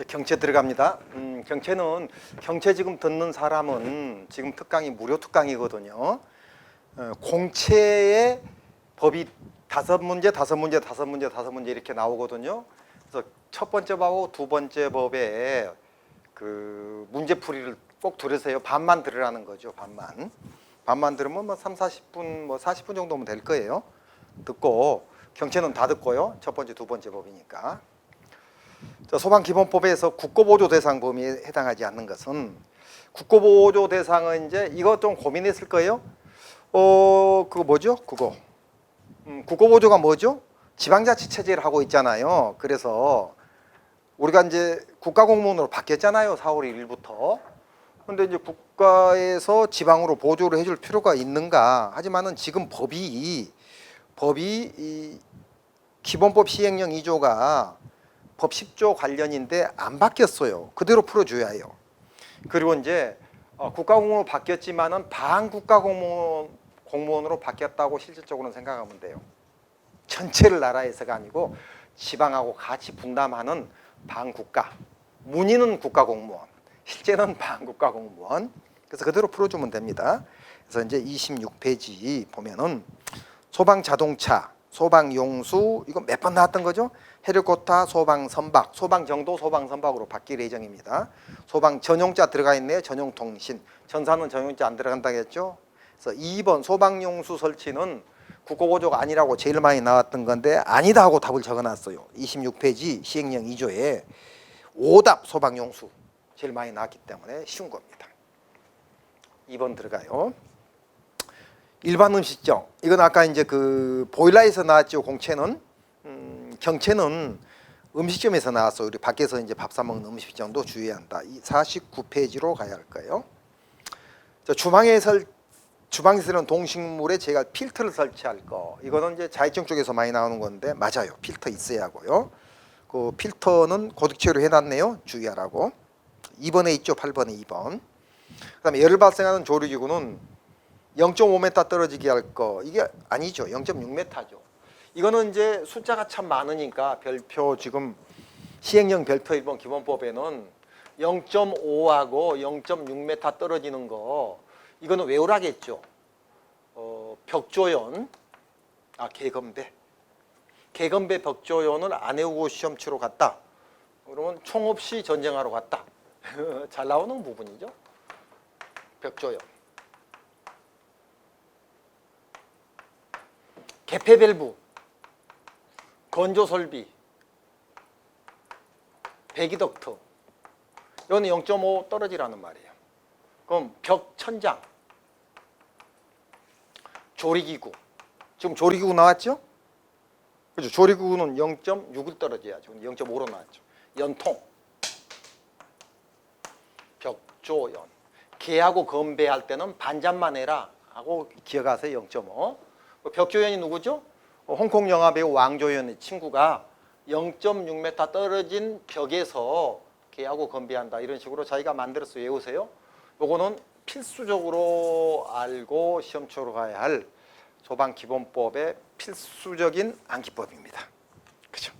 경채 들어갑니다. 경채 지금 듣는 사람은 지금 특강이 무료 특강이거든요. 공채의 법이 5문제 이렇게 나오거든요. 그래서 첫 번째 법하고 두 번째 법에 그 문제풀이를 꼭 들으세요. 반만 들으라는 거죠. 반만 들으면 뭐 3, 40분, 뭐 40분 정도면 될 거예요. 듣고 경채는 다 듣고요. 첫 번째, 두 번째 법이니까. 소방기본법에서 국고보조 대상 범위에 해당하지 않는 것은 국고보조 대상은 이제 이거 좀 고민했을 거예요. 그거 뭐죠? 국고보조가 뭐죠? 지방자치 체제를 하고 있잖아요. 그래서 우리가 이제 국가공무원으로 바뀌었잖아요. 4월 1일부터. 근데 이제 국가에서 지방으로 보조를 해줄 필요가 있는가? 하지만은 지금 법이 이 기본법 시행령 2조가 법 10조 관련인데 안 바뀌었어요. 그대로 풀어줘야 해요. 그리고 이제 국가공무원으로 바뀌었지만은 반국가공무원으로 바뀌었다고 실질적으로는 생각하면 돼요. 전체를 나라에서가 아니고 지방하고 같이 분담하는 반국가. 문의는 국가공무원, 실제는 반국가공무원. 그래서 그대로 풀어주면 됩니다. 그래서 이제 26페이지 보면은 소방자동차, 소방용수 이거 몇 번 나왔던 거죠? 헬리콥터, 소방선박, 소방정도, 소방선박으로 바뀔 예정입니다. 소방전용자 들어가 있네요. 전용통신. 전사는 전용자 안 들어간다고 했죠. 그래서 2번 소방용수 설치는 국고보조가 아니라고 제일 많이 나왔던 건데 아니다 하고 답을 적어놨어요. 26페이지 시행령 2조에 오답 소방용수 제일 많이 나왔기 때문에 쉬운 겁니다. 2번 들어가요. 일반 음식점. 이건 아까 이제 그 보일러에서 나왔죠. 공채는. 경채는 음식점에서 나왔어. 우리 밖에서 이제 밥 사 먹는 음식점도 주의해야 한다. 이 49페이지로 가야 할 거예요. 주방에서는 동식물에 제가 필터를 설치할 거. 이거는 이제 자율증 쪽에서 많이 나오는 건데 맞아요. 필터 있어야 하고요. 그 필터는 고득체로 해놨네요. 주의하라고. 2번에 있죠. 8번에 2번. 그다음에 열을 발생하는 조리기구는 0.5m 떨어지게 할 거. 이게 아니죠. 0.6m죠. 이거는 이제 숫자가 참 많으니까 별표 지금 시행령 별표 1번 기본법에는 0.5하고 0.6m 떨어지는 거 이거는 외우라겠죠. 벽조연, 계건배 벽조연을 안 외우고 시험 치러 갔다. 그러면 총 없이 전쟁하러 갔다. 잘 나오는 부분이죠. 벽조연. 개폐밸브, 건조설비, 배기덕트 이건 0.5 떨어지라는 말이에요. 그럼 벽천장, 조리기구 지금 조리기구 나왔죠? 그렇죠? 조리기구는 0.6을 떨어져야죠. 0.5로 나왔죠. 연통, 벽조연, 개하고 건배할 때는 반잔만 해라 하고 기억하세요. 0.5. 벽조연이 누구죠? 홍콩 영화 배우 왕조연의 친구가 0.6m 떨어진 벽에서 개하고 건배한다. 이런 식으로 자기가 만들어서 외우세요. 요거는 필수적으로 알고 시험 치러 가야 할 소방기본법의 필수적인 암기법입니다. 그죠?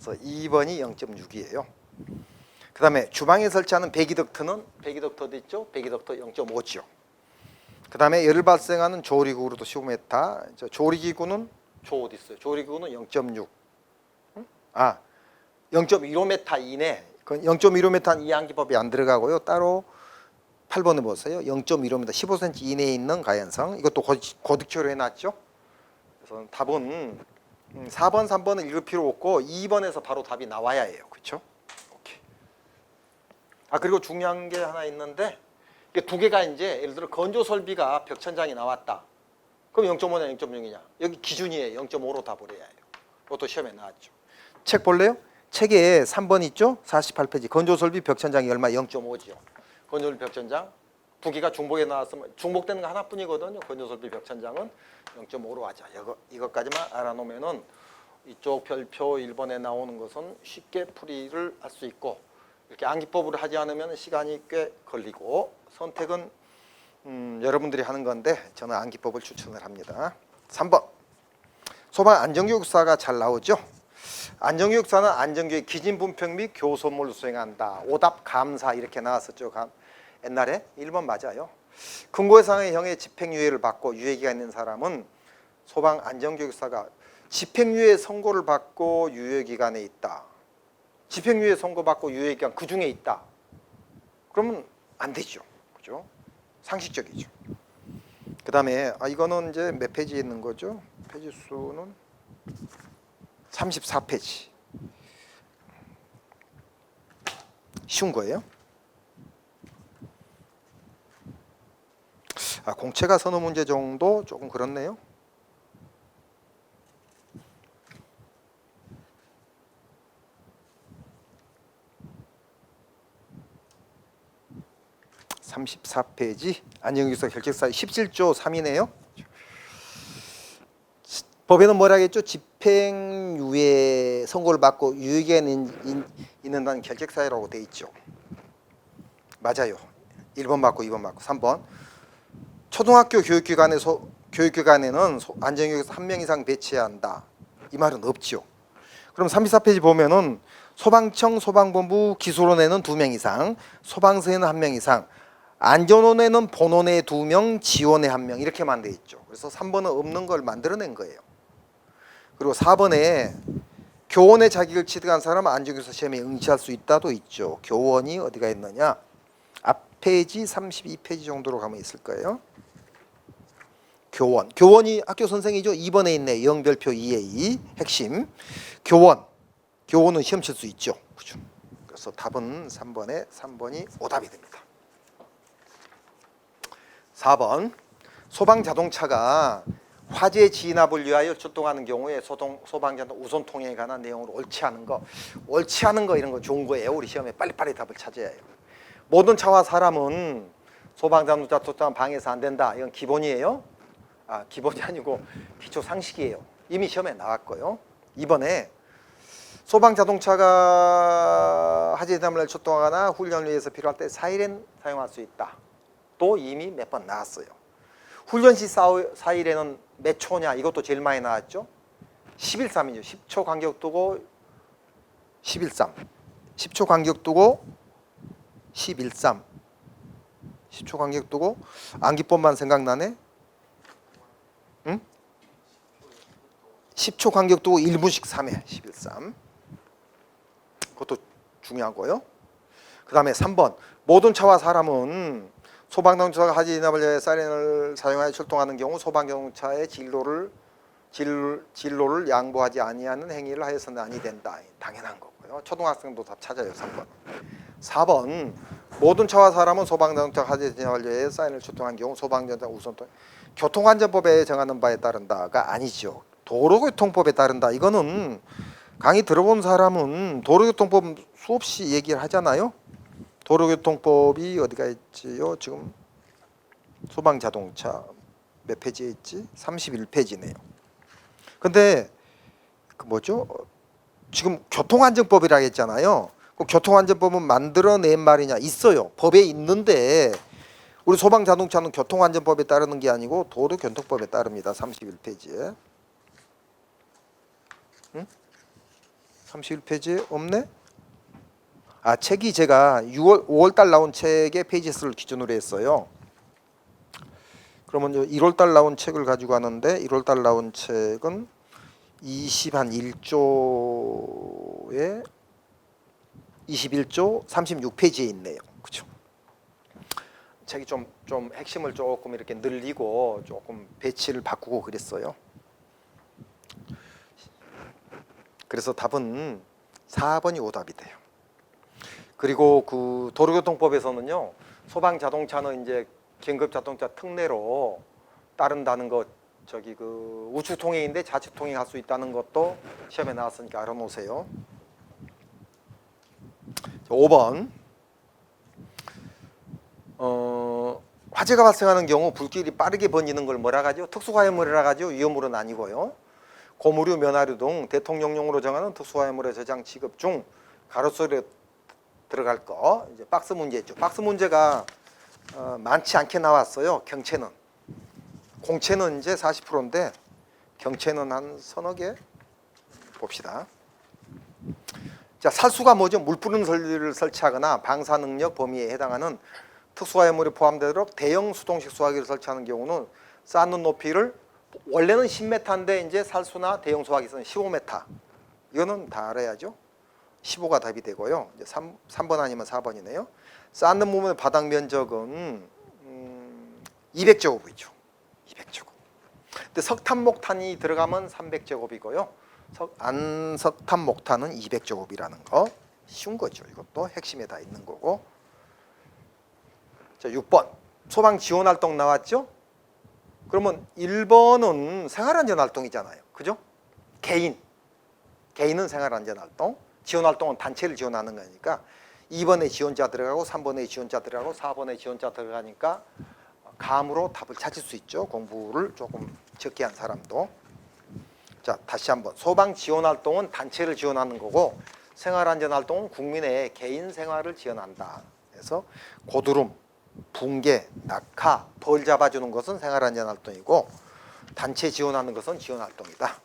그래서 2번이 0.6이에요. 그 다음에 주방에 설치하는 배기덕트는 배기덕트도 있죠? 배기덕트 0.5죠. 그 다음에 열을 발생하는 조리기구로도 15m. 조리기구는 어디 있어요? 조리기구는 0.6. 0.15m 이내. 0.15m 이 암기법이 안 들어가고요. 따로 8번에 보세요. 0.15m, 15cm 이내에 있는 가연성. 이것도 고득표로 해놨죠. 그래서 답은 4번, 3번은 읽을 필요 없고 2번에서 바로 답이 나와야 해요. 그렇죠? 오케이. 그리고 중요한 게 하나 있는데 이게 두 개가 이제 예를 들어 건조설비가 벽천장이 나왔다. 그럼 0.5냐 0.6이냐. 여기 기준이에요. 0.5로 답을 해야 해요. 이것도 시험에 나왔죠. 책 볼래요? 책에 3번 있죠? 48페이지. 건조설비 벽천장이 얼마? 0.5지요. 건조설비 벽천장 두 개가 중복에 나왔으면 중복되는 거 하나뿐이거든요. 건조설비 벽천장은 0.5로 하자. 이것까지만 알아놓으면은 이쪽 별표 1번에 나오는 것은 쉽게 풀이를 할 수 있고 이렇게 암기법으로 하지 않으면 시간이 꽤 걸리고 선택은 여러분들이 하는 건데 저는 암기법을 추천을 합니다. 3번 소방 안전교육사가 잘 나오죠. 안전교육사는 안전교육 기진분평 및 교수 업무를 수행한다. 오답 감사 이렇게 나왔었죠. 옛날에 1번 맞아요. 근고해상의 형의 집행유예를 받고 유예기간 있는 사람은 소방안전교육사가 집행유예 선고를 받고 유예기간에 있다. 집행유예 선고받고 유예기간 그 중에 있다. 그러면 안 되죠. 그죠? 상식적이죠. 그 다음에 이거는 이제 몇 페이지에 있는 거죠? 페이지 수는 34페이지. 쉬운 거예요. 공채가 선호 문제 정도 조금 그렇네요. (34페이지) 안전교육사 결책사유 17조 3이네요. 법에는 뭐라 했죠? 집행유예 선고를 받고 유예기간에 있는다는 결책사유라고 돼 있죠. 맞아요. 1번 맞고 2번 맞고 3번. 초등학교 교육기관에는 안전교육사 1명 이상 배치해야 한다. 이 말은 없죠. 그럼 34페이지 보면은 소방청, 소방본부, 기술원에는 2명 이상, 소방서에는 1명 이상, 안전원에는 본원에 2명, 지원에 1명 이렇게만 돼 있죠. 그래서 3번은 없는 걸 만들어낸 거예요. 그리고 4번에 교원의 자격을 취득한 사람은 안전교사 시험에 응시할 수 있다도 있죠. 교원이 어디가 있느냐? 앞 페이지 32페이지 정도로 가면 있을 거예요. 교원이 학교 선생이죠. 2번에 있네. 영별표 2에 2 핵심. 교원은 시험 칠 수 있죠. 그죠? 그래서 답은 3번이 오답이 됩니다. 4번 소방자동차가 화재 진압을 위하여 출동하는 경우에 소방자동 우선 통행에 관한 내용으로 옳지 않은 거 이런 거 좋은 거예요. 우리 시험에 빨리빨리 답을 찾아야 해요. 모든 차와 사람은 소방자동차 출동한 방해해서 안 된다. 이건 기본이에요. 기본이 아니고 기초 상식이에요. 이미 시험에 나왔고요. 이번에 소방자동차가 화재 진압을 출동하거나 훈련을 위해서 필요할 때 사이렌 사용할 수 있다. 또 이미 몇 번 나왔어요. 훈련 시 사이렌은 몇 초냐? 이것도 제일 많이 나왔죠. 11.3이죠. 10초 간격 두고 11.3. 10초 간격 두고 11.3. 10초 간격 두고 암기법만 생각나네. 응? 10초 간격 두고 1분씩 3회 11.3. 그것도 중요하고요. 그 다음에 3번 모든 차와 사람은 소방자동차가 화재 진압을 위해 사이렌을 사용하여 출동하는 경우 소방자동차의 진로를 양보하지 아니하는 행위를 하여서는 아니 된다. 당연한 거고요. 초등학생도 답 찾아요. 3번. 4번 모든 차와 사람은 소방자동차가 화재 진압을 위해 사이렌을 출동한 경우 소방자동차 우선 교통안전법에 정하는 바에 따른다가 아니죠. 도로교통법에 따른다. 이거는 강의 들어본 사람은 도로교통법 수없이 얘기를 하잖아요. 도로교통법이 어디가 있지요? 지금 소방자동차 몇 페이지에 있지? 31페이지네요. 근데 그 뭐죠? 지금 교통안전법이라고 했잖아요. 그 교통안전법은 만들어낸 말이냐? 있어요. 법에 있는데 우리 소방자동차는 교통안전법에 따르는 게 아니고 도로교통법에 따릅니다. 31페이지에. 응? 31페이지에 없네? 책이 제가 5월달 나온 책의 페이지 수를 기준으로 했어요. 그러면 1월달 나온 책을 가지고 하는데 1월달 나온 책은 21조에 21조 36페이지에 있네요. 그렇죠? 책이 좀 핵심을 조금 이렇게 늘리고 조금 배치를 바꾸고 그랬어요. 그래서 답은 4번이 오답이 돼요. 그리고 그 도로교통법에서는요, 소방자동차는 이제 긴급자동차 특례로 따른다는 것, 그 우측통행인데 좌측통행할 수 있다는 것도 시험에 나왔으니까 알아놓으세요. 5번 화재가 발생하는 경우 불길이 빠르게 번지는 걸 뭐라 하죠? 특수화해물이라 하죠. 위험물은 아니고요. 고무류, 면화류 등 대통령용으로 정하는 특수화해물의 저장 취급 중 가로수에 들어갈 거. 이제 박스 문제죠. 박스 문제가 많지 않게 나왔어요. 경채는. 공채는 이제 40%인데 경채는 한 서너 개 봅시다. 자, 살수가 뭐죠? 물 뿌리는 설비를 설치하거나 방사 능력 범위에 해당하는 특수화해물이 포함되도록 대형 수동식 수화기를 설치하는 경우는 쌓는 높이를 원래는 10m인데 이제 살수나 대형 수화기에서는 15m. 이거는 다 알아야죠. 15가 답이 되고요. 이제 3번 아니면 4번이네요. 쌓는 부분의 바닥 면적은 200제곱이죠. 200제곱. 근데 석탄 목탄이 들어가면 300제곱이고요. 안석탄 목탄은 200제곱이라는 거 쉬운 거죠. 이것도 핵심에 다 있는 거고. 자, 6번 소방 지원 활동 나왔죠? 그러면 1번은 생활안전 활동이잖아요. 그죠? 개인은 생활안전 활동, 지원 활동은 단체를 지원하는 거니까 2번에 지원자 들어가고 3번에 지원자 들어가고 4번에 지원자 들어가니까 감으로 답을 찾을 수 있죠. 공부를 조금 적게 한 사람도. 자, 다시 한번 소방 지원 활동은 단체를 지원하는 거고 생활안전 활동은 국민의 개인 생활을 지원한다. 그래서 고드름, 붕괴, 낙하, 벌 잡아주는 것은 생활안전 활동이고 단체 지원하는 것은 지원 활동이다.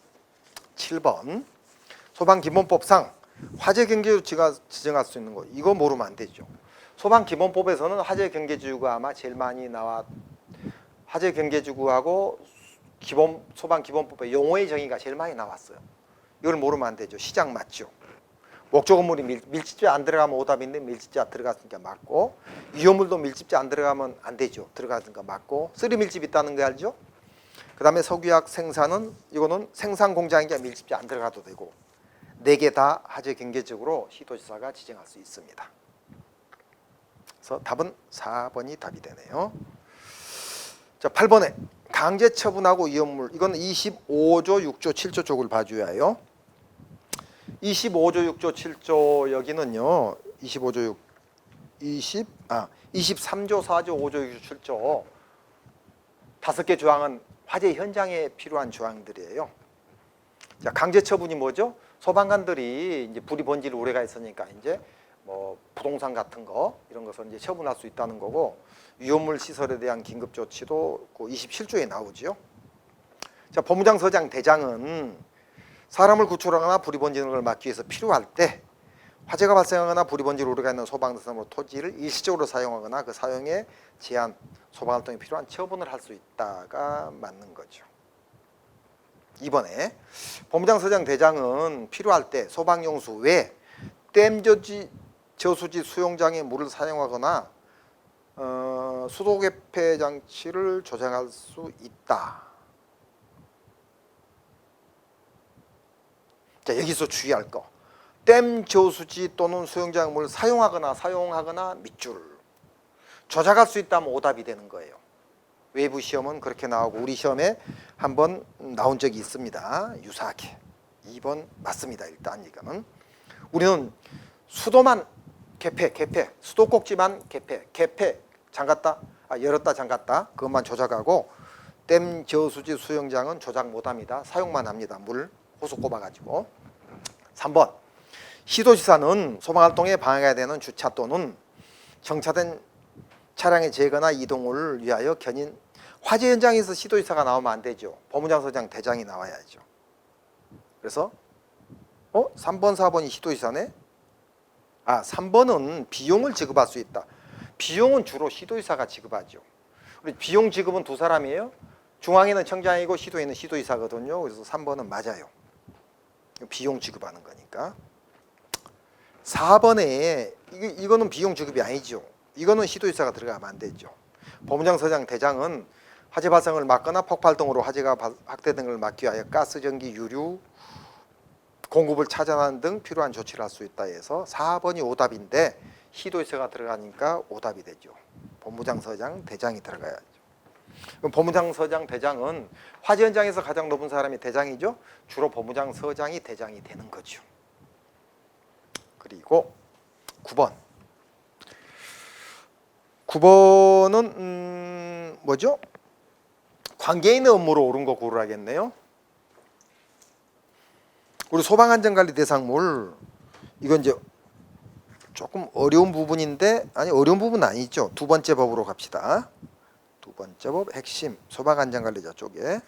7번 소방기본법상 화재경계주가 지정할 수 있는 거 이거 모르면 안 되죠. 소방기본법에서는 화재경계지구가 아마 제일 많이 나와. 화재경계지구하고 소방기본법의 용어의 정의가 제일 많이 나왔어요. 이걸 모르면 안 되죠. 시작 맞죠. 목조 건물이 밀집재 안 들어가면 오답인데 밀집재 들어갔으니까 맞고, 위험물도 밀집재 안 들어가면 안 되죠. 들어갔으니까 맞고, 쓰리 밀집 있다는 거 알죠? 그 다음에 석유화학 생산은 이거는 생산 공장이니까 밀집재 안 들어가도 되고, 4개 다 화재 경계적으로 시도지사가 지정할 수 있습니다. 그래서 답은 4번이 답이 되네요. 자, 8번에 강제 처분하고 위험물, 이건 25조 6조 7조 쪽을 봐줘야 해요. 25조 6조 7조 여기는요. 23조 4조 5조 6조 7조 5개 조항은 화재 현장에 필요한 조항들이에요. 자, 강제 처분이 뭐죠? 소방관들이 이제 불이 번질 우려가 있으니까 이제 뭐 부동산 같은 거 이런 것을 이제 처분할 수 있다는 거고, 위험물 시설에 대한 긴급 조치도 그 27조에 나오지요. 자, 본부장서장 대장은 사람을 구출하거나 불이 번지는 걸 막기 위해서 필요할 때 화재가 발생하거나 불이 번질 우려가 있는 소방시설로 토지를 일시적으로 사용하거나 그 사용에 제한, 소방활동이 필요한 처분을 할 수 있다가 맞는 거죠. 이번에 본부장서장 대장은 필요할 때 소방용수 외 댐 저수지 수용장에 물을 사용하거나 수도 개폐 장치를 조정할 수 있다. 자, 여기서 주의할 거. 댐 저수지 또는 수용장 물을 사용하거나 밑줄 조작할 수 있다면 오답이 되는 거예요. 외부 시험은 그렇게 나오고 우리 시험에 한번 나온 적이 있습니다. 유사하게. 2번 맞습니다. 일단 이거는 우리는 수도만 개폐, 수도꼭지만 개폐 잠갔다, 열었다 잠갔다 그것만 조작하고 댐 저수지 수용장은 조작 못합니다. 사용만 합니다. 물 호수 꼽아가지고. 3번 시도지사는 소방활동에 방해가 되는 주차 또는 정차된 차량의 제거나 이동을 위하여 견인, 화재 현장에서 시도지사가 나오면 안 되죠. 본부장서장 대장이 나와야죠. 그래서 3번 4번이 시도지사네. 3번은 비용을 지급할 수 있다. 비용은 주로 시도지사가 지급하죠. 우리 비용 지급은 두 사람이에요. 중앙에는 청장이고 시도에는 시도지사거든요. 그래서 3번은 맞아요. 비용 지급하는 거니까. 4번에 이거는 비용 지급이 아니죠. 이거는 시도지사가 들어가면 안 되죠. 본부장서장 대장은 화재 발생을 막거나 폭발 등으로 화재가 확대된 걸 막기 위하여 가스, 전기, 유류 공급을 차단하는 등 필요한 조치를 할 수 있다 해서 4번이 오답인데 시도지사가 들어가니까 오답이 되죠. 본부장서장 대장이 들어가야죠. 그럼 본부장서장 대장은 화재 현장에서 가장 높은 사람이 대장이죠. 주로 본부장서장이 대장이 되는 거죠. 그리고 9번은 뭐죠? 관계인의 업무로 옳은 거 고르라겠네요. 우리 소방안전관리 대상물, 이건 이제 조금 어려운 부분인데, 아니 어려운 부분은 아니죠. 두 번째 법으로 갑시다. 두 번째 법 핵심 소방안전관리자 쪽에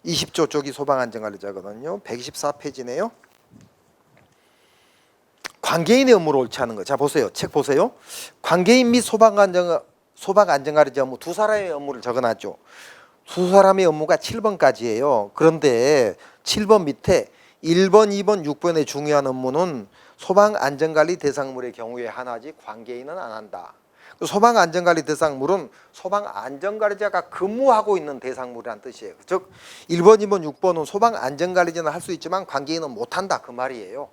20조 쪽이 소방안전관리자거든요. 124페이지네요. 관계인의 업무를 옳지 않은 거. 자 보세요. 책 보세요. 관계인 및 소방 안전관리자 업무 두 사람의 업무를 적어놨죠. 두 사람의 업무가 7번까지예요. 그런데 7번 밑에 1번, 2번, 6번의 중요한 업무는 소방안전관리 대상물의 경우에 하나지 관계인은 안 한다. 소방안전관리 대상물은 소방안전관리자가 근무하고 있는 대상물이라는 뜻이에요. 즉 1번, 2번, 6번은 소방안전관리자는 할 수 있지만 관계인은 못한다 그 말이에요.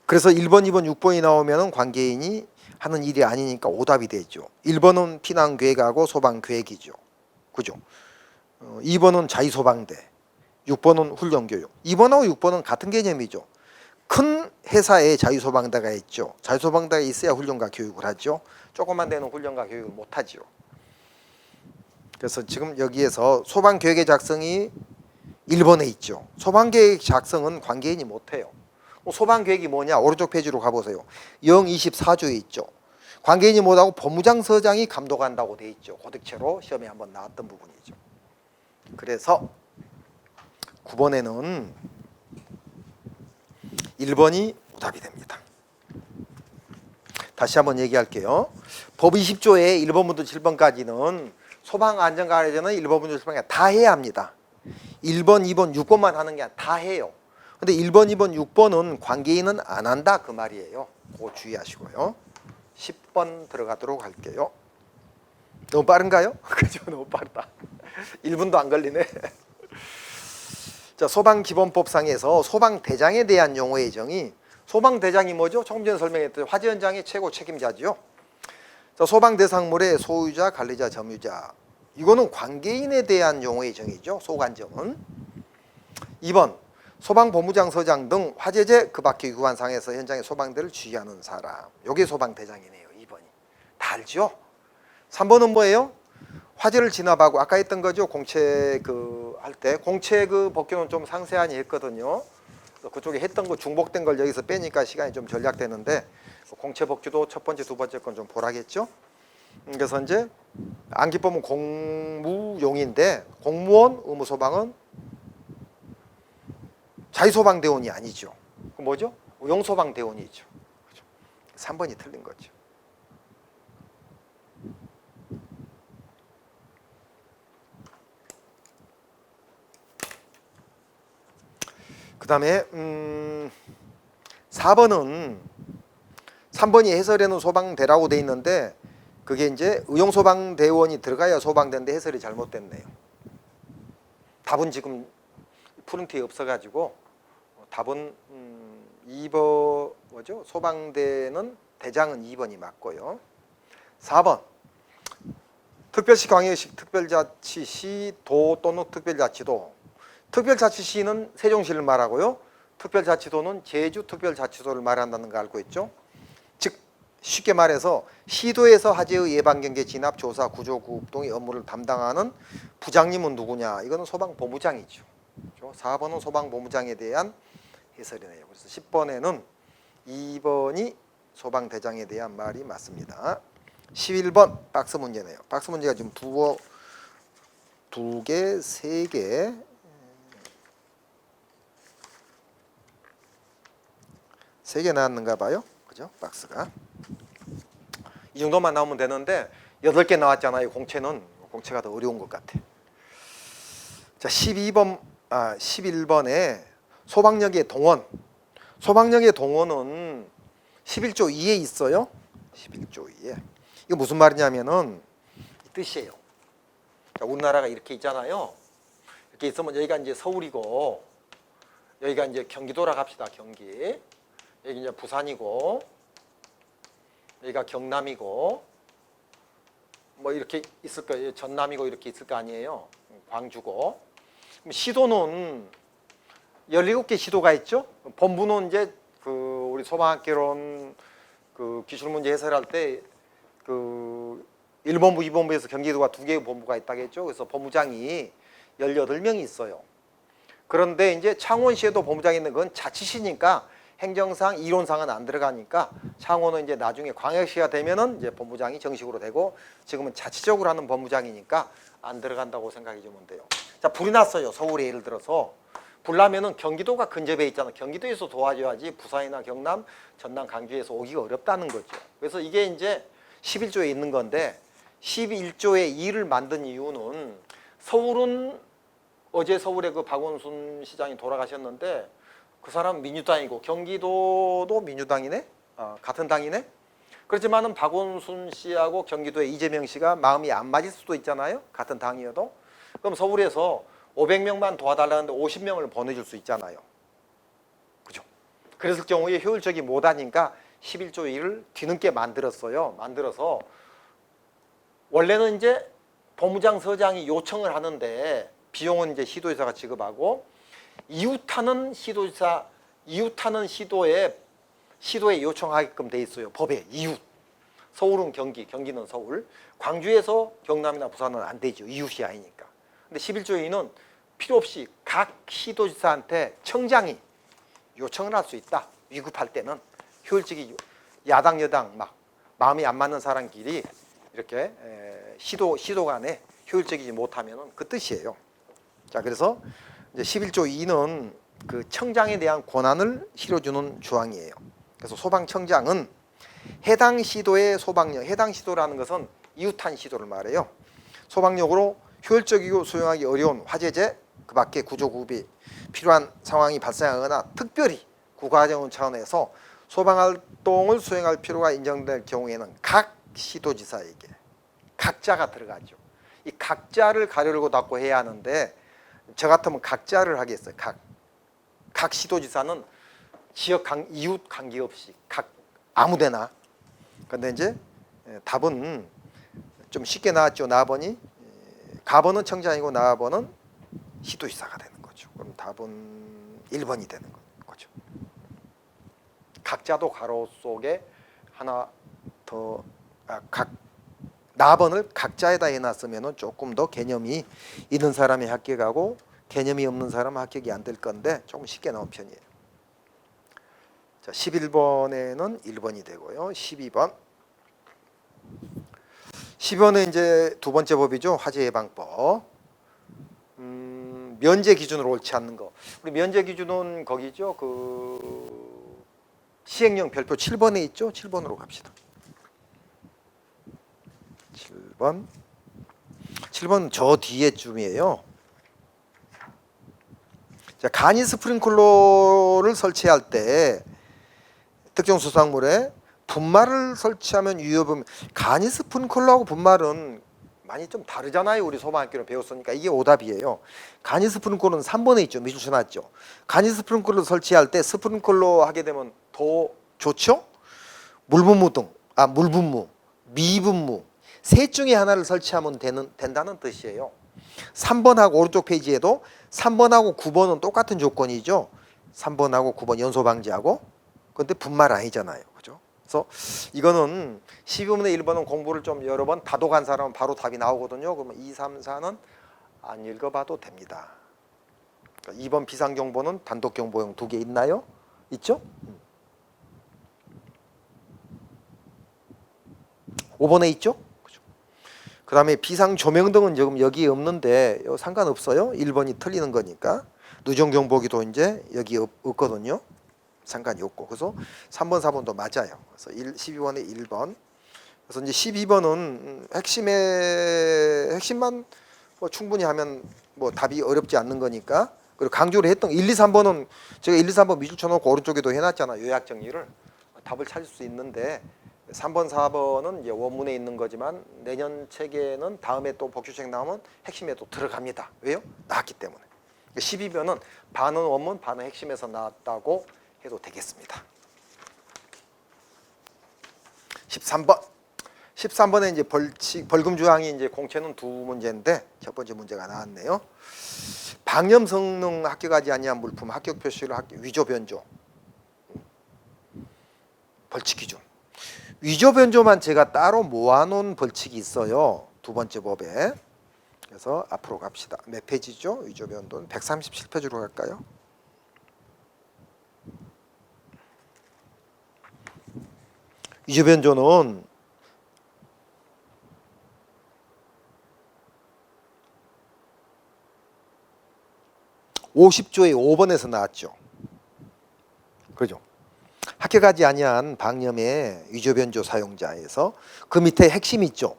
그래서 1번, 2번, 6번이 나오면 관계인이 하는 일이 아니니까 오답이 되죠. 1번은 피난계획하고 소방계획이죠. 그죠? 2번은 자유소방대, 6번은 훈련교육. 2번하고 6번은 같은 개념이죠. 큰 회사에 자유소방대가 있죠. 자유소방대가 있어야 훈련과 교육을 하죠. 조그만 데는 훈련과 교육을 못하죠. 그래서 지금 여기에서 소방계획의 작성이 1번에 있죠. 소방계획 작성은 관계인이 못해요. 소방계획이 뭐냐? 오른쪽 페이지로 가보세요. 024조에 있죠. 관계인이 못하고 본부장서장이 감독한다고 돼 있죠. 고득체로 시험에 한번 나왔던 부분이죠. 그래서 9번에는 1번이 오답이 됩니다. 다시 한번 얘기할게요. 법 20조의 1번부터 7번까지는 소방안전관리자는 1번부터 7번까지 다 해야 합니다. 1번, 2번, 6번만 하는 게 아니라 다 해요. 근데 1번, 2번, 6번은 관계인은 안 한다 그 말이에요. 그거 주의하시고요. 10번 들어가도록 할게요. 너무 빠른가요? 그죠? 너무 빠르다. 1분도 안 걸리네. 자, 소방기본법상에서 소방대장에 대한 용어의 정의. 소방대장이 뭐죠? 조금 전에 설명했던 화재 현장의 최고 책임자죠. 자, 소방대상물의 소유자, 관리자, 점유자. 이거는 관계인에 대한 용어의 정의죠. 소관정은. 2번 소방본부장서장 등 화재재 그 밖의 유관상에서 현장의 소방대를 지휘하는 사람. 이게 소방대장이네요. 2번이. 다 알죠? 3번은 뭐예요? 화재를 진압하고 아까 했던 거죠. 공채 할 때 공채 법규는 좀 상세하니 했거든요. 그쪽에 했던 거 중복된 걸 여기서 빼니까 시간이 좀 절약되는데 공채 법규도 첫 번째, 두 번째 건 좀 보라겠죠. 그래서 이제 안기법은 공무용인데 공무원 의무소방은 자유소방대원이 아니죠. 그 뭐죠? 용소방대원이죠. 그렇죠? 3번이 틀린 거죠. 그 다음에 4번은 3번이 해설에는 소방대라고 돼 있는데 그게 이제 의용소방대원이 들어가야 소방대인데 해설이 잘못됐네요. 답은 지금 프린트에 없어가지고 답은 2번 뭐죠? 소방대는 대장은 2번이 맞고요. 4번 특별시 광역시 특별자치시 도 또는 특별자치도. 특별자치시는 세종시를 말하고요. 특별자치도는 제주특별자치도를 말한다는 거 알고 있죠? 즉 쉽게 말해서 시도에서 화재의 예방, 경계, 진압, 조사, 구조, 구급 등의 업무를 담당하는 부장님은 누구냐? 이거는 소방본부장이죠. 4번은 소방본부장에 대한 해설이네요. 그래서 10번에는 2번이 소방대장에 대한 말이 맞습니다. 11번 박스 문제네요. 박스 문제가 지금 두 개, 세 개, 세 개 나왔는가 봐요. 그죠? 박스가. 이 정도만 나오면 되는데 8개 나왔잖아요. 공채가 더 어려운 것 같아. 자, 11번에 소방력의 동원. 소방력의 동원은 11조 2에 있어요. 11조 2에. 이거 무슨 말이냐면은 이 뜻이에요. 자, 우리나라가 이렇게 있잖아요. 이렇게 있으면 여기가 이제 서울이고 여기가 이제 경기도라 합시다. 경기. 여기 이제 부산이고 여기가 경남이고 뭐 이렇게 있을 거예요. 전남이고 이렇게 있을 거 아니에요. 광주고. 그럼 시도는 17개 시도가 있죠. 본부는 이제 우리 소방학개론 기술문제 해설할 때 1본부, 2본부에서 경기도가 2개의 본부가 있다고 했죠. 그래서 본부장이 18명이 있어요. 그런데 이제 창원시에도 본부장이 있는 건 자치시니까 행정상, 이론상은 안 들어가니까 창원은 이제 나중에 광역시가 되면은 이제 본부장이 정식으로 되고 지금은 자치적으로 하는 본부장이니까 안 들어간다고 생각해 주면 돼요. 자, 불이 났어요. 서울에 예를 들어서 불나면은 경기도가 근접해 있잖아. 경기도에서 도와줘야지 부산이나 경남, 전남, 강주에서 오기가 어렵다는 거죠. 그래서 이게 이제 11조에 있는 건데 11조의 2를 만든 이유는 서울은 어제 서울에 그 박원순 시장이 돌아가셨는데 그 사람 민주당이고 경기도도 민주당이네? 같은 당이네? 그렇지만은 박원순 씨하고 경기도의 이재명 씨가 마음이 안 맞을 수도 있잖아요. 같은 당이어도. 그럼 서울에서 500명만 도와달라는데 50명을 보내줄 수 있잖아요. 그죠? 그랬을 경우에 효율적이 못하니까 11조 1을 뒤늦게 만들었어요. 만들어서 원래는 이제 법무장 서장이 요청을 하는데 비용은 이제 시도지사가 지급하고 이웃하는 시도지사, 이웃하는 시도에 요청하게끔 돼 있어요. 법에 이웃. 서울은 경기, 경기는 서울. 광주에서 경남이나 부산은 안 되죠. 이웃이 아니니까. 근데 11조 2는 필요 없이 각 시도지사한테 청장이 요청을 할 수 있다. 위급할 때는 효율적이 야당 여당 막 마음이 안 맞는 사람끼리 이렇게 시도 간에 효율적이지 못하면은 그 뜻이에요. 자, 그래서 이제 11조 2는 그 청장에 대한 권한을 실어주는 조항이에요. 그래서 소방청장은 해당 시도의 소방력, 해당 시도라는 것은 이웃한 시도를 말해요. 소방력으로 효율적이고 수용하기 어려운 화재재, 그 밖에 구조구급이 필요한 상황이 발생하거나 특별히 국가정원 차원에서 소방활동을 수행할 필요가 인정될 경우에는 각 시도지사에게 각자가 들어가죠. 이 각자를 가려고 닫고 해야 하는데 저 같으면 각자를 하겠어요. 각 시도지사는 지역 이웃 관계없이 각 아무데나. 근데 이제 답은 좀 쉽게 나왔죠. 나번이 가번은 청장이고 나번은 시도지사가 되는 거죠. 그럼 답은 1번이 되는 거죠. 각자도 가로 속에 하나 더 나번을 각자에다 해놨으면 조금 더 개념이 있는 사람이 합격하고 개념이 없는 사람은 합격이 안 될 건데 조금 쉽게 나온 편이에요. 자, 11번에는 1번이 되고요. 12번. 12번은 이제 두 번째 법이죠. 화재 예방법. 면제 기준으로 옳지 않는 거. 우리 면제 기준은 거기죠. 그 시행령 별표 7번에 있죠. 7번으로 갑시다. 7번. 7번 저 뒤에 쯤이에요. 자, 간이 스프링클러를 설치할 때 특정 수상물에 분말을 설치하면 위협은 간이 스프링클러하고 분말은 많이 좀 다르잖아요. 우리 소방학교를 배웠으니까 이게 오답이에요. 간이 스프링클러는 3번에 있죠. 밑줄 쳐놨죠. 간이 스프링클러 설치할 때 스프링클러 하게 되면 더 좋죠. 물분무 등, 물분무, 미분무 셋 중에 하나를 설치하면 된다는 뜻이에요. 3번하고 오른쪽 페이지에도 3번하고 9번은 똑같은 조건이죠. 3번하고 9번 연소 방지하고. 근데 분말 아니잖아요. 그죠? 그래서 이거는 12번에 1번은 공부를 좀 여러 번 다독한 사람은 바로 답이 나오거든요. 그러면 2, 3, 4는 안 읽어봐도 됩니다. 그러니까 2번 비상경보는 단독경보용 2개 있나요? 있죠? 5번에 있죠? 그 다음에 비상조명등은 지금 여기 없는데 상관없어요. 1번이 틀리는 거니까. 누정경보기도 이제 여기 없거든요. 상관이 없고. 그래서 3번, 4번도 맞아요. 그래서 12번에 1번. 그래서 이제 12번은 핵심만 뭐 충분히 하면 뭐 답이 어렵지 않는 거니까. 그리고 강조를 했던 1, 2, 3번은 제가 1, 2, 3번 밑줄 쳐놓고 오른쪽에도 해놨잖아요. 요약 정리를. 답을 찾을 수 있는데 3번, 4번은 이제 원문에 있는 거지만 내년 책에는 다음에 또 복習책 나오면 핵심에 또 들어갑니다. 왜요? 나왔기 때문에. 12번은 반은 원문, 반은 핵심에서 나왔다고 해도 되겠습니다. 13번. 13번에 이제 벌금 조항이 이제 공채는 두 문제인데 첫 번째 문제가 나왔네요. 방염 성능 합격하지 아니한 물품 합격 표시를 위조 변조. 벌칙 기준. 위조 변조만 제가 따로 모아놓은 벌칙이 있어요. 두 번째 법에. 그래서 앞으로 갑시다. 몇 페이지죠? 위조 변조는 137페이지로 갈까요? 위조 변조는 50조의 5번에서 나왔죠. 그죠? 합격하지 아니한 방념의 위조변조 사용자에서 그 밑에 핵심이 있죠.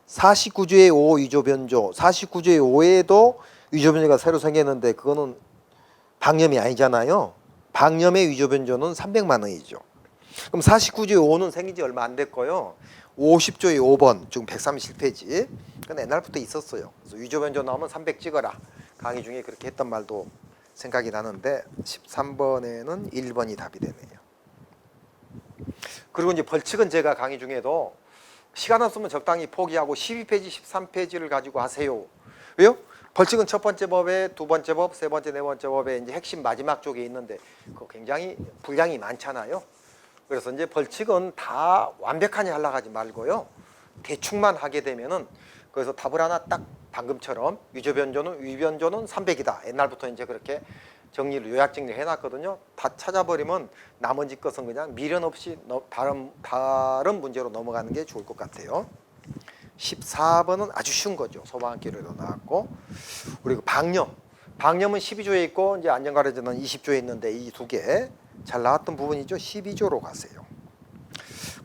49조의 5 위조변조, 49조의 5에도 위조변조가 새로 생겼는데 그거는 방념이 아니잖아요. 방념의 위조변조는 300만 원이죠. 그럼 49조의 5는 생긴 지 얼마 안 됐고요. 50조의 5번, 지금 137페이지. 그건 옛날부터 있었어요. 그래서 위조변조 나오면 300 찍어라. 강의 중에 그렇게 했던 말도 생각이 나는데 13번에는 1번이 답이 되네요. 그리고 이제 벌칙은 제가 강의 중에도 시간 없으면 적당히 포기하고 12페이지, 13페이지를 가지고 하세요. 왜요? 벌칙은 첫 번째 법에, 두 번째 법, 세 번째, 네 번째 법에 이제 핵심 마지막 쪽에 있는데 그거 굉장히 분량이 많잖아요. 그래서 이제 벌칙은 다 완벽하게 하려고 하지 말고요. 대충만 하게 되면은 그래서 답을 하나 딱 방금처럼 위조변조는 위변조는 300이다. 옛날부터 이제 그렇게 정리를 요약 정리를 해놨거든요. 다 찾아버리면 나머지 것은 그냥 미련 없이 다른 문제로 넘어가는 게 좋을 것 같아요. 14번은 아주 쉬운 거죠. 소방학기로도 나왔고 우리 그 방념은 12조에 있고 이제 안전가로제는 20조에 있는데 이 두 개 잘 나왔던 부분이죠. 12조로 가세요.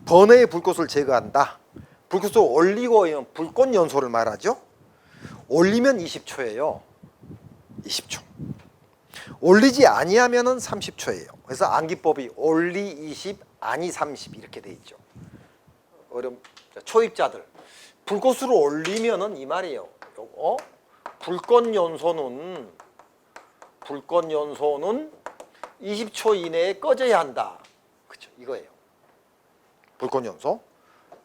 번외의 불꽃을 제거한다. 불꽃을 올리고 불꽃 연소를 말하죠. 올리면 20초예요. 20초. 올리지 아니하면은 30초예요. 그래서 암기법이 올리 20, 아니 30 이렇게 돼 있죠. 초입자들 불꽃으로 올리면은 이 말이에요. 요거 불꽃 연소는 20초 이내에 꺼져야 한다. 그렇죠? 이거예요. 불꽃 연소.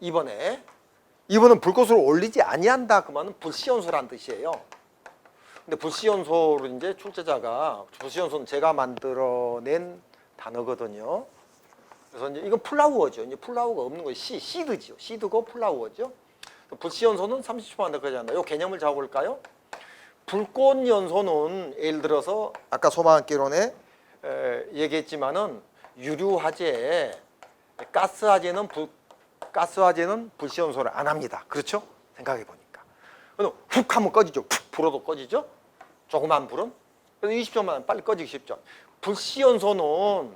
이번은 불꽃으로 올리지 아니한다. 그 말은 불시연소란 뜻이에요. 근데 불시연소를 이제 출제자가 불시연소는 제가 만들어낸 단어거든요. 그래서 이제 이건 플라우어죠. 이제 플라우어가 없는 거예요. 시드죠. 시드고 플라우어죠. 불시연소는 30초만 더 꺼져야 한다. 이 개념을 잡아볼까요? 불꽃 연소는 예를 들어서 아까 소방학개론에 얘기했지만은 유류화재, 가스화재는 불시연소를 안 합니다. 그렇죠? 생각해 보니까. 훅 하면 꺼지죠. 훅 불어도 꺼지죠. 조그만 불은. 그래서 20초만 빨리 꺼지기 쉽죠. 불시연소는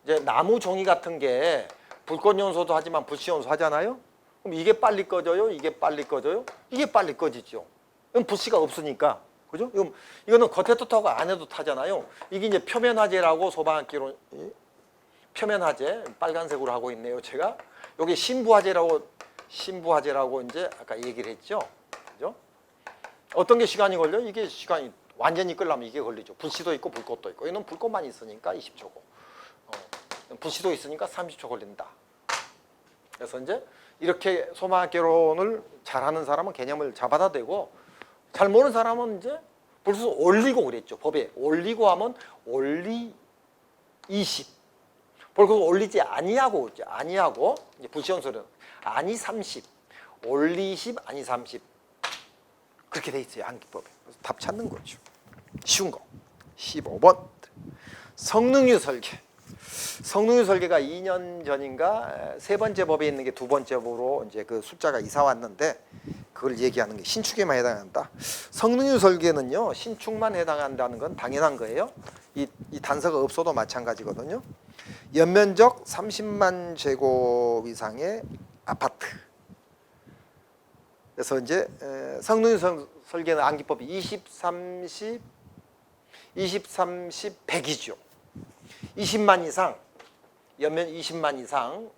이제 나무 종이 같은 게 불꽃 연소도 하지만 불시연소 하잖아요. 그럼 이게 빨리 꺼져요? 이게 빨리 꺼져요? 이게 빨리 꺼지죠. 그럼 불씨가 없으니까. 그죠? 이거는 겉에도 타고 안에도 타잖아요. 이게 이제 표면화재라고 소방학기로 표면화재 빨간색으로 하고 있네요. 제가 여기 신부화재라고 이제 아까 얘기를 했죠. 그죠? 어떤 게 시간이 걸려? 이게 시간이 완전히 끌려면 이게 걸리죠. 불씨도 있고 불꽃도 있고. 이는 불꽃만 있으니까 20초고. 불씨도 있으니까 30초 걸린다. 그래서 이제 이렇게 소방학개론을 잘하는 사람은 개념을 잡아다 대고 잘 모르는 사람은 이제 불꽃을 올리고 그랬죠. 법에 올리고 하면 올리 20. 불꽃을 올리지 아니하고 이제 불시연소는 아니 30. 올리 20 아니 30. 그렇게 돼 있어요. 암기법에. 그래서 답 찾는 거죠. 쉬운 거. 15번. 성능유 설계. 성능유 설계가 2년 전인가 세 번째 법에 있는 게 두 번째 법으로 이제 그 숫자가 이사 왔는데 그걸 얘기하는 게 신축에만 해당한다. 성능유 설계는요 신축만 해당한다는 건 당연한 거예요. 이 단서가 없어도 마찬가지거든요. 연면적 30만 제곱 이상의 아파트. 그래서 이제 성능유 설계는 암기법이 20, 30, 100이죠. 20만 이상, 연면 20만 이상,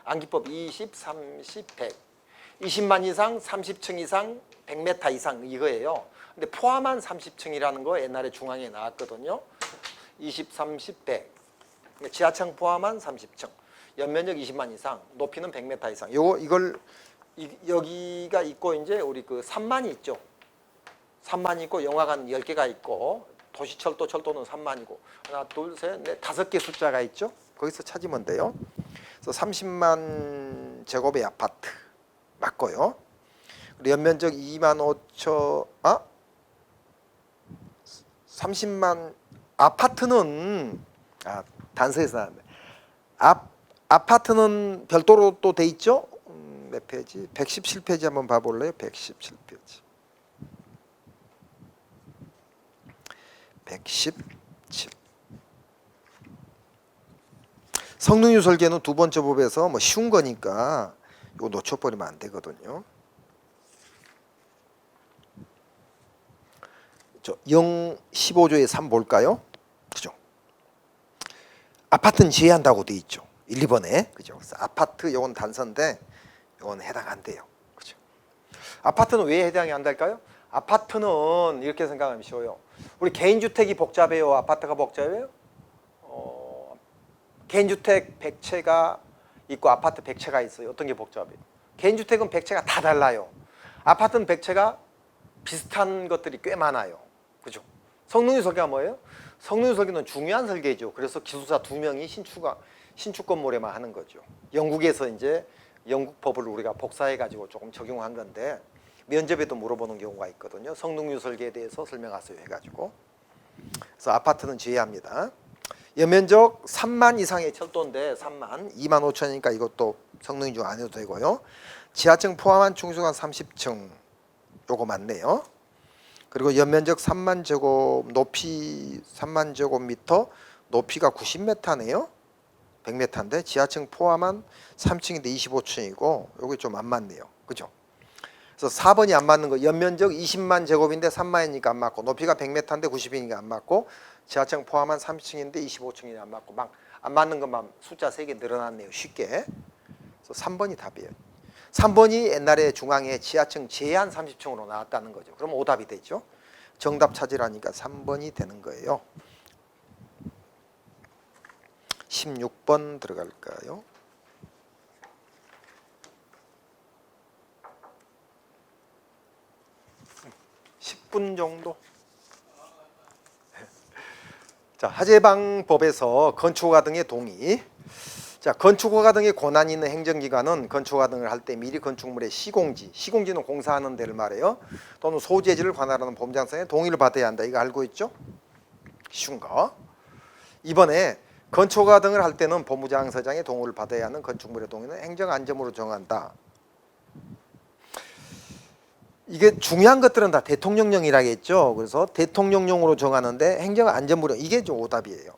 암기법 20, 30, 100. 20만 이상, 30층 이상, 100m 이상 이거예요. 근데 포함한 30층이라는 거 옛날에 중앙에 나왔거든요. 20, 30, 100. 지하층 포함한 30층. 연면적 20만 이상, 높이는 100m 이상. 이걸 여기가 있고 이제 우리 그 3만이 있죠. 3만이 있고 영화관 10개가 있고 도시철도, 철도는 3만이고 하나, 둘, 셋, 넷, 5개 숫자가 있죠. 거기서 찾으면 돼요. 그래서 30만 제곱의 아파트 맞고요. 연면적 2만 5천 30만 아파트는 단서에서 나왔네. 아파트는 별도로 또 돼 있죠. 몇 페이지? 117페이지 한번 봐볼래요? 117페이지. 117. 성능유 설계는 두 번째 법에서 뭐 쉬운 거니까 이거 놓쳐버리면 안 되거든요. 0.15조의 3 볼까요? 그죠? 아파트는 지휘한다고 돼 있죠. 1, 2번에. 그죠? 그래서 아파트 이건 단서인데 이건 해당 안 돼요. 그죠? 아파트는 왜 해당이 안 될까요? 아파트는 이렇게 생각하면 쉬워요. 우리 개인주택이 복잡해요? 아파트가 복잡해요? 개인주택 100채가 있고 아파트 100채가 있어요. 어떤 게 복잡해요? 개인주택은 100채가 다 달라요. 아파트는 100채가 비슷한 것들이 꽤 많아요. 그죠? 성능유 설계가 뭐예요? 성능유 설계는 중요한 설계죠. 그래서 기술사 2명이 신축 건물에만 하는 거죠. 영국에서 이제 영국 법을 우리가 복사해 가지고 조금 적용한 건데 면접에도 물어보는 경우가 있거든요. 성능유 설계에 대해서 설명하세요 해가지고. 그래서 아파트는 제외합니다. 연면적 3만 이상의 철도인데 3만, 2만 5천이니까 이것도 성능유 중 안 해도 되고요. 지하층 포함한 중소한 30층 요거 맞네요. 그리고 연면적 3만 제곱, 높이 3만 제곱미터, 높이가 90m네요. 100m인데 지하층 포함한 3층인데 25층이고 요게 좀 안 맞네요. 그죠? 그래서 4번이 안 맞는 거. 연면적 20만 제곱인데 3만이니까 안 맞고, 높이가 100m인데 90이니까 안 맞고, 지하층 포함한 3층인데 25층이 안 맞고, 막 안 맞는 것만 숫자 3개 늘어났네요. 쉽게. 그래서 3번이 답이에요. 3번이 옛날에 중앙에 지하층 제한 30층으로 나왔다는 거죠. 그럼 오답이 되죠. 정답 찾으라니까 3번이 되는 거예요. 16번 들어갈까요? 10분 정도. 자, 하재방법에서 건축허가 등의 동의. 자, 건축허가 등의 권한이 있는 행정기관은 건축허가 등을 할 때 미리 건축물의 시공지는 공사하는 데를 말해요. 또는 소재지를 관할하는 보험장사의 동의를 받아야 한다. 이거 알고 있죠? 쉬운 거. 이번에 건축허가 등을 할 때는 본부장서장의 동의를 받아야 하는 건축물의 동의는 행정안전부로 정한다. 이게 중요한 것들은 다 대통령령이라겠죠. 그래서 대통령령으로 정하는데 행정안전부령, 이게 좀 오답이에요.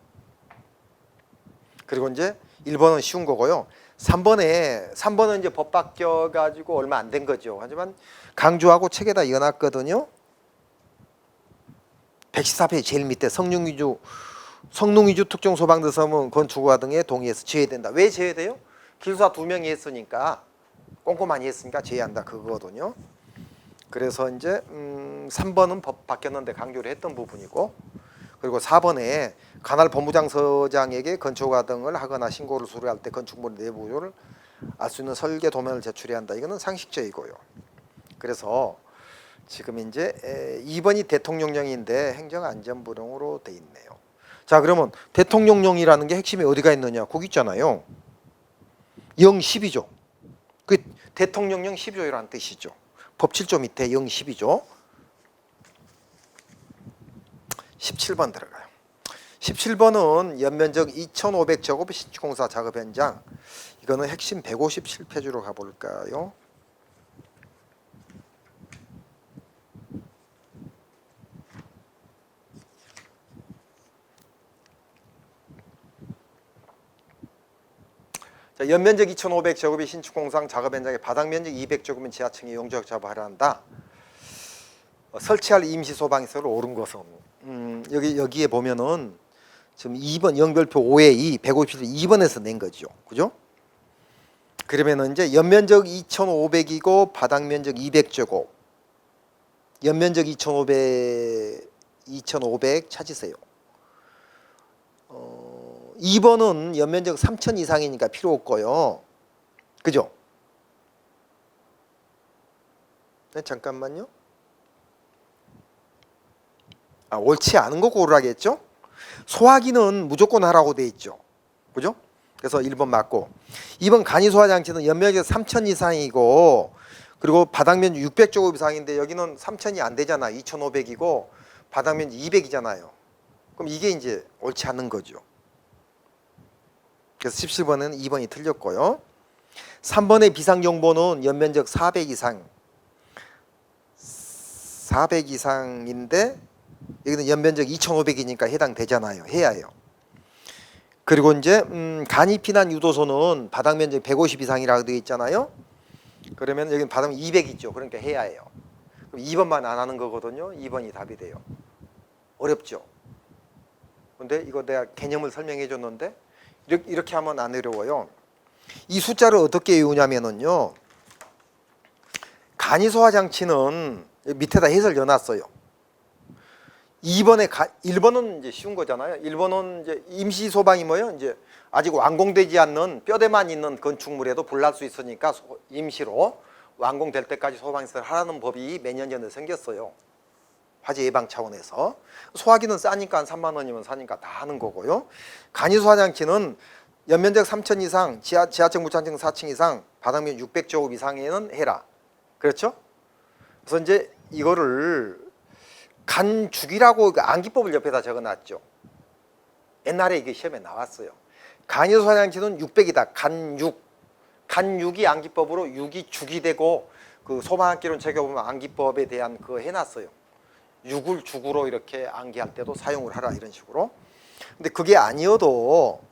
그리고 이제 1번은 쉬운 거고요. 3번은 이제 법 바뀌어 가지고 얼마 안 된 거죠. 하지만 강조하고 책에다 이어놨거든요. 114페이지 제일 밑에 성능위주 특정 소방대서문 건축허가 등의 동의해서 제외된다. 왜 제외돼요? 기술사 2명이 했으니까, 꼼꼼하니 했으니까 제외한다 그거거든요. 그래서 이제 3번은 법 바뀌었는데 강조를 했던 부분이고, 그리고 4번에 관할 본부장서장에게 건축허가 등을 하거나 신고를 수리할 때 건축물 내부를 알 수 있는 설계 도면을 제출해야 한다. 이거는 상식적이고요. 그래서 지금 이제 2번이 대통령령인데 행정안전부령으로 돼 있네요. 자, 그러면 대통령령이라는 게 핵심이 어디가 있느냐? 거기 있잖아요. 012조. 그 대통령령 12조라는 뜻이죠. 법 7조 밑에 012조. 17번 들어가요. 17번은 연면적 2,500제곱 신축공사 작업 현장. 이거는 핵심 157페이지로 가볼까요? 자, 연면적 2,500제곱이 신축공사 작업 현장에 바닥면적 200제곱인 지하층에 용적 작업을 한다. 설치할 임시 소방시설을 옳은 것은 여기에 보면은 지금 2번 영별표 5에 2, 157 2번에서 낸 거죠. 그죠? 그러면은 이제 연면적 2,500이고 바닥면적 200제곱. 연면적 2,500 찾으세요. 2번은 연면적 3,000 이상이니까 필요 없고요. 그죠? 네, 잠깐만요. 옳지 않은 거 고르라겠죠? 소화기는 무조건 하라고 돼 있죠. 그죠? 그래서 1번 맞고, 2번 간이소화장치는 연면적 3,000 이상이고, 그리고 바닥면적 600제곱 이상인데 여기는 3,000이 안 되잖아. 2,500이고 바닥면적 200이잖아요. 그럼 이게 이제 옳지 않은 거죠. 그래서 17번은 2번이 틀렸고요. 3번의 비상정보는 연면적 400 이상. 400 이상인데 여기는 연면적 2,500이니까 해당되잖아요. 해야해요. 그리고 이제 간이 피난 유도소는 바닥 면적 150 이상이라고 되어 있잖아요. 그러면 여기는 바닥 200 있죠. 그러니까 해야 해요. 그럼 2번만 안 하는 거거든요. 2번이 답이 돼요. 어렵죠. 근데 이거 내가 개념을 설명해 줬는데 이렇게 하면 안 어려워요. 이 숫자를 어떻게 외우냐면은요. 간이 소화 장치는 밑에다 해설 넣어놨어요. 1번은 이제 쉬운 거잖아요. 1번은 이제 임시 소방이 뭐예요? 이제 아직 완공되지 않는 뼈대만 있는 건축물에도 불날 수 있으니까 임시로 완공될 때까지 소방시설 하라는 법이 몇 년 전에 생겼어요. 화재 예방 차원에서. 소화기는 싸니까 한 3만 원이면 사니까 다 하는 거고요. 간이 소화 장치는 연면적 3천 이상, 지하층 무창층 4층 이상, 바닥면 600제곱 이상에는 해라. 그렇죠? 그래서 이제 이거를 간죽이라고 암기법을 옆에다 적어놨죠. 옛날에 이게 시험에 나왔어요. 간이 소화 장치는 600이다. 간육이 암기법으로 6이 죽이 되고 그 소방학기론 책에 보면 암기법에 대한 그거 해놨어요. 6을 죽으로 이렇게 암기할 때도 사용을 하라 이런 식으로. 근데 그게 아니어도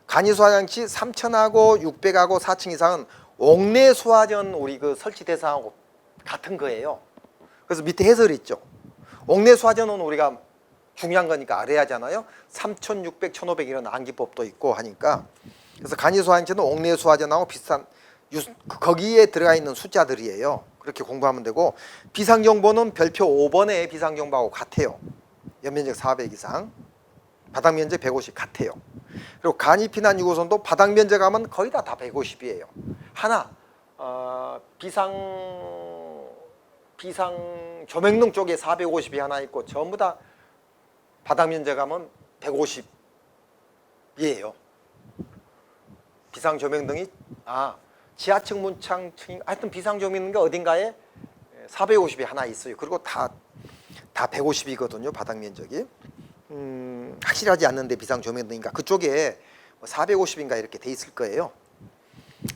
간이 소화 장치 3,000하고 600하고 4층 이상은 옥내 소화전 우리 그 설치 대상하고 같은 거예요. 그래서 밑에 해설이 있죠. 옥내 소화전은 우리가 중요한 거니까 알아야 하잖아요. 3,600, 1,500 이런 암기법도 있고 하니까. 그래서 간이 소화 장치는 옥내 소화전하고 비슷한 거기에 들어가 있는 숫자들이에요. 그렇게 공부하면 되고 비상정보는 별표 5번의 비상정보하고 같아요. 연면적 400 이상, 바닥면적 150 같아요. 그리고 간이 피난 유도소도 바닥면적 하면 거의 다 150이에요. 하나 비상 조명등 쪽에 450이 하나 있고 전부 다 바닥면적 하면 150이에요. 비상 조명등이 지하층 문창층 하여튼 비상 조명등이 어딘가에 450이 하나 있어요. 그리고 다 150이거든요. 바닥 면적이. 확실하지 않는데 비상 조명등인가 그쪽에 450인가 이렇게 돼 있을 거예요.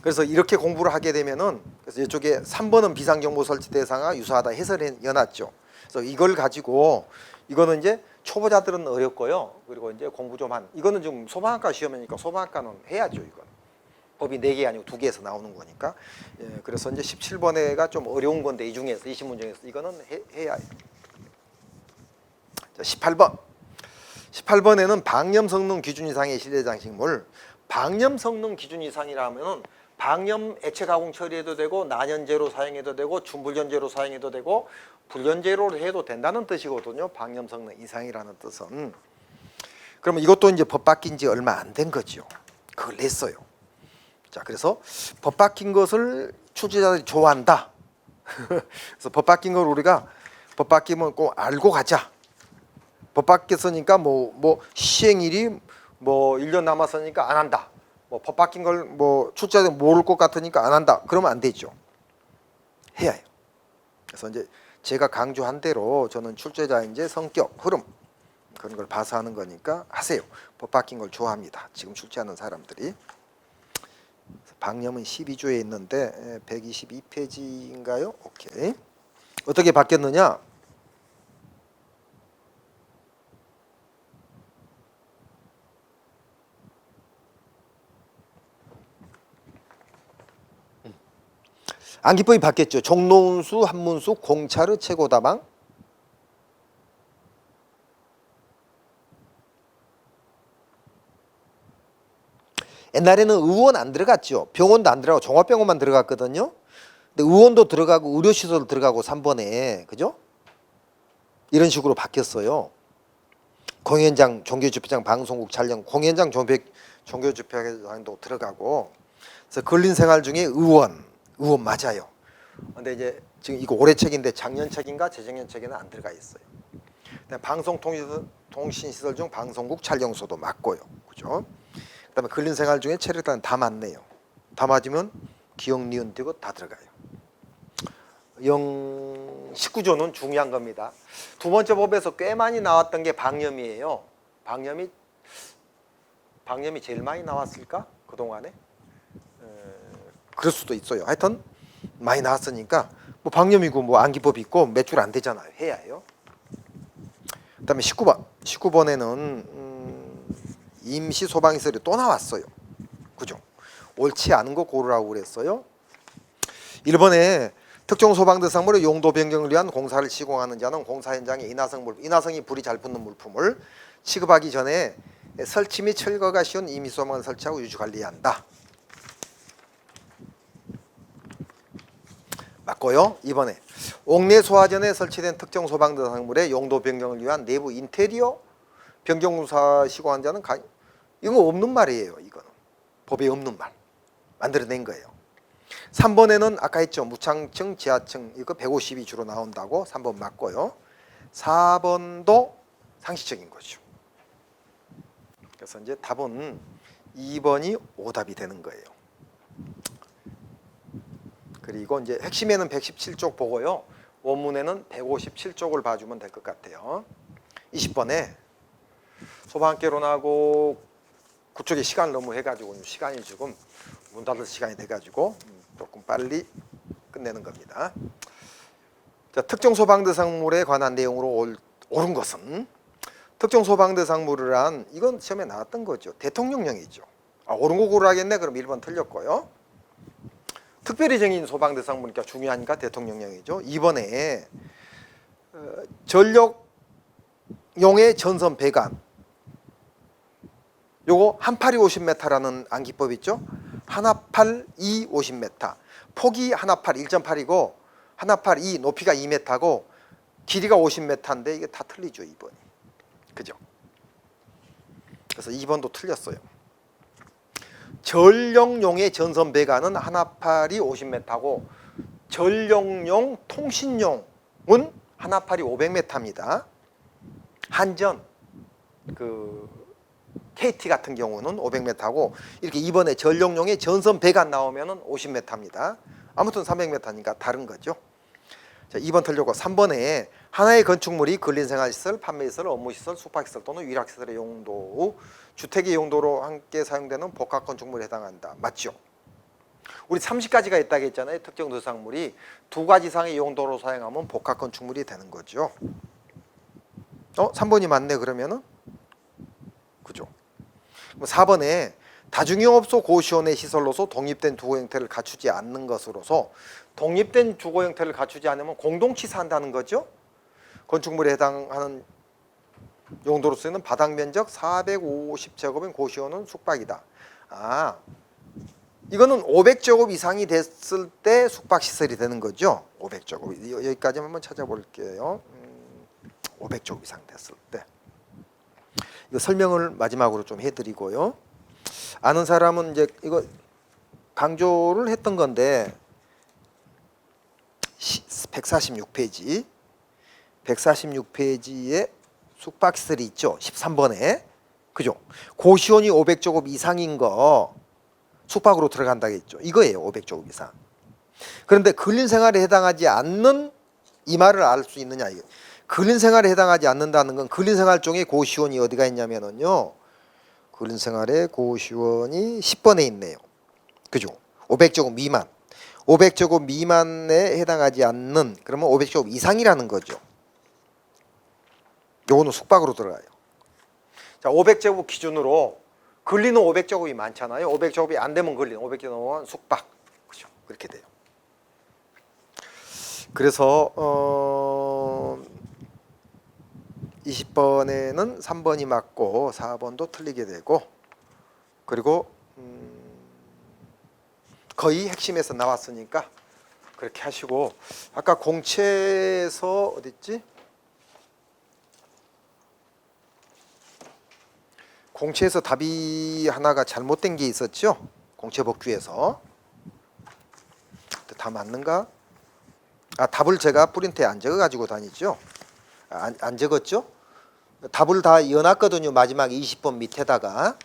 그래서 이렇게 공부를 하게 되면은 그래서 이쪽에 3번은 비상정보 설치 대상과 유사하다 해설해 놨죠. 그래서 이걸 가지고 이거는 이제 초보자들은 어렵고요. 그리고 이제 공부 좀 한 이거는 좀 소방학과 시험이니까 소방학과는 해야죠. 이건 법이 4개 아니고 2개에서 나오는 거니까. 그래서 이제 17번에가 좀 어려운 건데 이 중에서 20문 중에서 이거는 해야 해요. 자, 18번에는 방염 성능 기준 이상의 실내 장식물. 방염 성능 기준 이상이라면은 방염 액체 가공 처리해도 되고 난연제로 사용해도 되고 준불연제로 사용해도 되고 불연제로 해도 된다는 뜻이거든요. 방염 성능 이상이라는 뜻은. 그러면 이것도 이제 법 바뀐 지 얼마 안 된 거죠. 그걸 냈어요. 자, 그래서 법 바뀐 것을 출제자들이 좋아한다. 그래서 법 바뀐 걸 우리가 법 바뀌면 꼭 알고 가자. 법 바뀌었으니까 뭐 시행일이 1년 남았으니까 안 한다. 법 바뀐 걸 출제자들이 모를 것 같으니까 안 한다. 그러면 안 되죠. 해야 해요. 그래서 이제 제가 강조한 대로 저는 출제자의 이제 성격, 흐름 그런 걸 봐서 하는 거니까 하세요. 법 바뀐 걸 좋아합니다. 지금 출제하는 사람들이. 방염은 12조에 있는데 122페이지인가요? 오케이. 어떻게 바뀌었느냐? 암기법이 바뀌었죠. 종로운수, 한문수, 공차르, 최고다방. 옛날에는 의원 안 들어갔죠. 병원도 안 들어가고 종합병원만 들어갔거든요. 근데 의원도 들어가고 의료시설도 들어가고 3번에 그죠? 이런 식으로 바뀌었어요. 공연장, 종교집회장, 방송국 촬영, 공연장, 종교집회장도 들어가고. 그래서 근린 생활 중에 의원 맞아요. 근데 이제 지금 이거 올해 책인데 작년 책인가 재작년 책에는 안 들어가 있어요. 방송통신시설 중 방송국 촬영소도 맞고요. 그죠? 그다음에 근린 생활 중에 체력단 다 맞네요. 다 맞으면 기억, 니은, 디귿 다 들어가요. 19조는 중요한 겁니다. 두 번째 법에서 꽤 많이 나왔던 게 방염이에요. 방염이 제일 많이 나왔을까? 그동안에? 그럴 수도 있어요. 하여튼 많이 나왔으니까 방염이고 암기법 있고 몇 줄 안 되잖아요. 해야 해요. 그다음에 19번. 19번에는 임시 소방시설이 또 나왔어요. 그죠? 옳지 않은 거 고르라고 그랬어요. 1번에 특정 소방대상물의 용도 변경을 위한 공사를 시공하는 자는 공사 현장에 인화성이 불이 잘 붙는 물품을 취급하기 전에 설치 및 철거가 쉬운 임시 소방을 설치하고 유지 관리해야 한다. 맞고요. 2번에 옥내 소화전에 설치된 특정 소방대상물의 용도 변경을 위한 내부 인테리어 변경 공사 시공한 자는 이거 없는 말이에요. 이거는 법에 없는 말 만들어낸 거예요. 3번에는 아까 했죠. 무창층, 지하층 이거 150이 주로 나온다고 3번 맞고요. 4번도 상식적인 거죠. 그래서 이제 답은 2번이 오답이 되는 거예요. 그리고 이제 핵심에는 117쪽 보고요. 원문에는 157쪽을 봐주면 될 것 같아요. 20번에 소방학개론하고 그쪽에 시간을 너무 해가지고 시간이 지금 문 닫을 시간이 돼가지고 조금 빨리 끝내는 겁니다. 자, 특정 소방대상물에 관한 내용으로 옳은 것은 특정 소방대상물이란 이건 시험에 나왔던 거죠. 대통령령이죠. 옳은 거 고르라겠네. 그럼 1번 틀렸고요. 특별히 정인 소방대상물이니까 중요하니까 대통령령이죠. 2번에 전력용의 전선 배관 요거 한팔이 50m라는 암기법 있죠. 하나팔 2 50m 폭이 하나팔 1.8이고 하나팔 2 높이가 2m고 길이가 50m인데 이게 다 틀리죠. 2번이 그죠? 그래서 2번도 틀렸어요. 전력용의 전선 배관은 하나팔이 50m고 전력용 통신용은 하나팔이 500m입니다. 한전 KT 같은 경우는 500m고 이렇게 2번에 전력용의 전선 배관 나오면은 50m입니다. 아무튼 300m니까 다른 거죠. 자, 2번 틀렸고 3번에 하나의 건축물이 근린생활시설, 판매시설, 업무시설, 숙박시설 또는 위락시설의 용도, 주택의 용도로 함께 사용되는 복합건축물에 해당한다. 맞죠? 우리 30가지가 있다고 했잖아요. 특정 대상물이 2가지 이상의 용도로 사용하면 복합건축물이 되는 거죠. 3번이 맞네 그러면은? 그죠? 4번에 다중이용업소 고시원의 시설로서 독립된 주거 형태를 갖추지 않는 것으로서 독립된 주거 형태를 갖추지 않으면 공동치사한다는 거죠. 건축물에 해당하는 용도로 쓰이는 바닥 면적 450제곱인 고시원은 숙박이다. 이거는 500제곱 이상이 됐을 때 숙박시설이 되는 거죠. 500제곱 여기까지 한번 찾아볼게요. 500제곱 이상 됐을 때 이거 설명을 마지막으로 좀 해드리고요. 아는 사람은 이제 이거 강조를 했던 건데 146페이지에 숙박시설이 있죠. 13번에 그죠? 고시원이 500제곱 이상인 거 숙박으로 들어간다고 했죠. 이거예요. 500제곱 이상. 그런데 근린생활에 해당하지 않는 이 말을 알 수 있느냐 이게. 근린생활에 해당하지 않는다는 건 근린생활종의 고시원이 어디가 있냐면은요. 근린생활의 고시원이 10번에 있네요. 그죠? 500제곱 미만. 500제곱 미만에 해당하지 않는 그러면 500제곱 이상이라는 거죠. 요거는 숙박으로 들어가요. 자, 500제곱 기준으로 근린은 500제곱이 많잖아요. 500제곱이 안 되면 근린, 500제곱은 숙박. 그죠? 그렇게 돼요. 그래서 20번에는 3번이 맞고 4번도 틀리게 되고 그리고 거의 핵심에서 나왔으니까 그렇게 하시고 아까 공채에서 어딨지? 공채에서 답이 하나가 잘못된 게 있었죠? 공채 복귀에서 다 맞는가? 답을 제가 프린트에 안 적어 가지고 다니죠? 안 적었죠? 답을 다 넣어놨거든요. 마지막 20번 밑에다가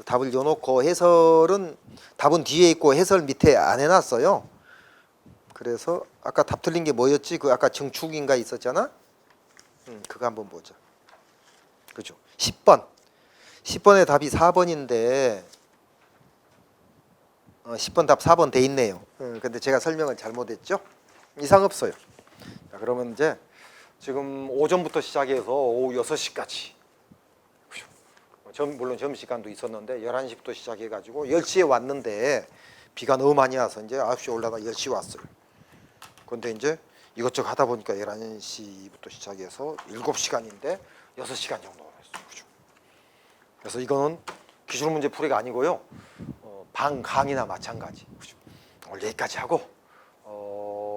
답을 넣어놓고 해설은 답은 뒤에 있고 해설 밑에 안 해놨어요. 그래서 아까 답 틀린 게 뭐였지? 그 아까 증축인가 있었잖아? 그거 한번 보자. 그죠? 10번. 10번의 답이 4번인데 10번 답 4번 돼 있네요. 근데 제가 설명을 잘못했죠? 이상 없어요. 자, 그러면 이제 지금 오전부터 시작해서 오후 6시까지. 물론 점심시간도 있었는데 11시부터 시작해가지고 10시에 왔는데 비가 너무 많이 와서 이제 9시에 올라가 10시 왔어요. 그런데 이제 이것저것 하다 보니까 11시부터 시작해서 7시간인데 6시간 정도 했어요. 그죠? 그래서 이거는 기출 문제 풀이가 아니고요. 방 강의나 마찬가지. 그죠? 오늘 여기까지 하고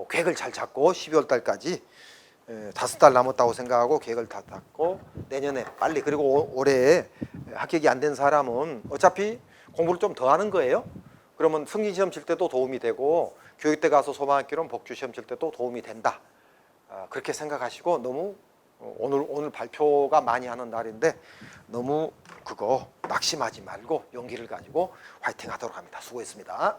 계획을 잘 잡고 12월 달까지 5달 남았다고 생각하고 계획을 다 잡고 내년에 빨리 그리고 올해 합격이 안 된 사람은 어차피 공부를 좀 더 하는 거예요. 그러면 승진시험 칠 때도 도움이 되고 교육대 가서 소방학교는 복주시험 칠 때도 도움이 된다. 그렇게 생각하시고 너무 오늘 발표가 많이 하는 날인데 너무 그거 낙심하지 말고 용기를 가지고 화이팅 하도록 합니다. 수고했습니다.